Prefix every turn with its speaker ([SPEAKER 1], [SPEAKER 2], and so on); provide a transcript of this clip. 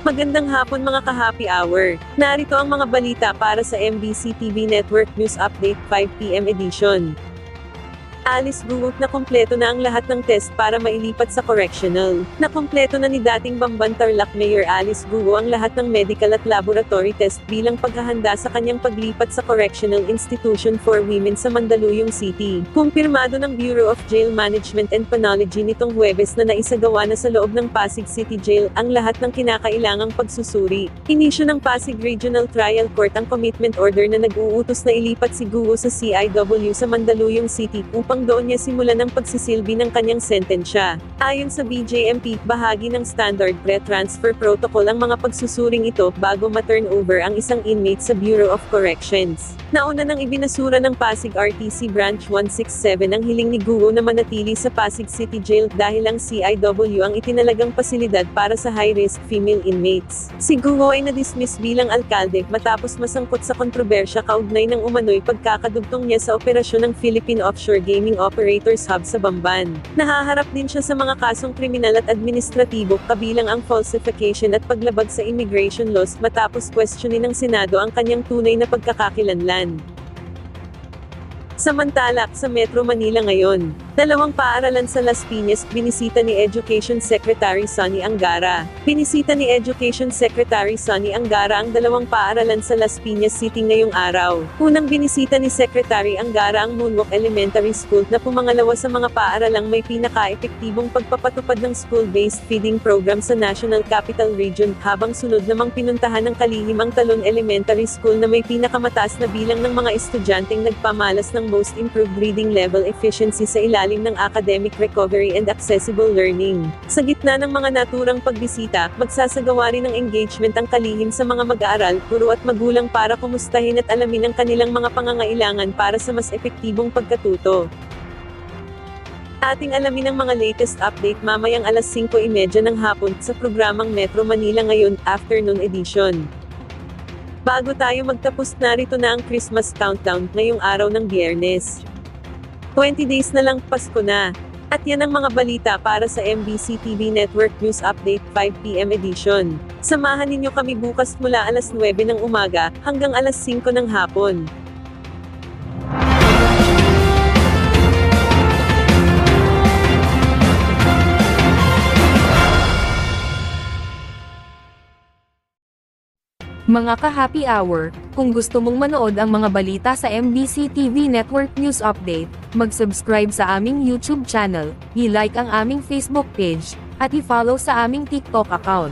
[SPEAKER 1] Magandang hapon mga ka-happy hour. Narito ang mga balita para sa MBC TV Network News Update 5 PM edition. Alice Guo, na kumpleto na ang lahat ng test para mailipat sa correctional. Nakumpleto na ni dating Bamban Tarlac Mayor Alice Guo ang lahat ng medical at laboratory test bilang paghahanda sa kanyang paglipat sa Correctional Institution for Women sa Mandaluyong City. Kumpirmado ng Bureau of Jail Management and Penology nitong Huwebes na naisagawa na sa loob ng Pasig City Jail ang lahat ng kinakailangang pagsusuri. Inisyu ng Pasig Regional Trial Court ang commitment order na nag-uutos na ilipat si Guo sa CIW sa Mandaluyong City upang doon niya simulan ang pagsisilbi ng kanyang sentensya. Ayon sa BJMP, bahagi ng standard pre-transfer protocol ang mga pagsusuring ito bago ma-turn over ang isang inmate sa Bureau of Corrections. Nauna nang ibinasura ng Pasig RTC Branch 167 ang hiling ni Guo na manatili sa Pasig City Jail dahil ang CIW ang itinalagang pasilidad para sa high-risk female inmates. Si Guo ay na-dismiss bilang alkalde matapos masangkot sa kontrobersya kaugnay ng umano'y pagkakadugtong niya sa operasyon ng Philippine Offshore Gaming Operators Hub sa Bamban. Nahaharap din siya sa mga kasong kriminal at administratibo kabilang ang falsification at paglabag sa immigration laws matapos questionin ng Senado ang kanyang tunay na pagkakakilanlan. Samantala, sa Metro Manila ngayon, dalawang paaralan sa Las Piñas, binisita ni Education Secretary Sonny Angara. Binisita ni Education Secretary Sonny Angara ang dalawang paaralan sa Las Piñas City ngayong araw. Unang binisita ni Secretary Angara ang Moonwalk Elementary School na pumangalawa sa mga paaralang may pinaka-epektibong pagpapatupad ng school-based feeding program sa National Capital Region, habang sunod namang pinuntahan ng Kalihim ang Talon Elementary School na may pinakamataas na bilang ng mga estudyanteng nagpamalas ng Most Improved Reading Level Efficiency sa ilalim ng Academic Recovery and Accessible Learning. Sa gitna ng mga naturang pagbisita, magsasagawa rin ng engagement ang Kalihim sa mga mag-aaral, guro at magulang para kumustahin at alamin ang kanilang mga pangangailangan para sa mas epektibong pagkatuto. Ating alamin ang mga latest update mamayang alas 5:30 ng hapon sa programang Metro Manila Ngayon, Afternoon Edition. Bago tayo magtapos, narito na ang Christmas countdown ngayong araw ng Biyernes. 20 days na lang, Pasko na. At yan ang mga balita para sa MBC TV Network News Update 5 PM edition. Samahan ninyo kami bukas mula alas 9 ng umaga hanggang alas 5 ng hapon.
[SPEAKER 2] Mga ka-happy hour, kung gusto mong manood ang mga balita sa MBC TV Network News Update, mag-subscribe sa aming YouTube channel, i-like ang aming Facebook page, at i-follow sa aming TikTok account.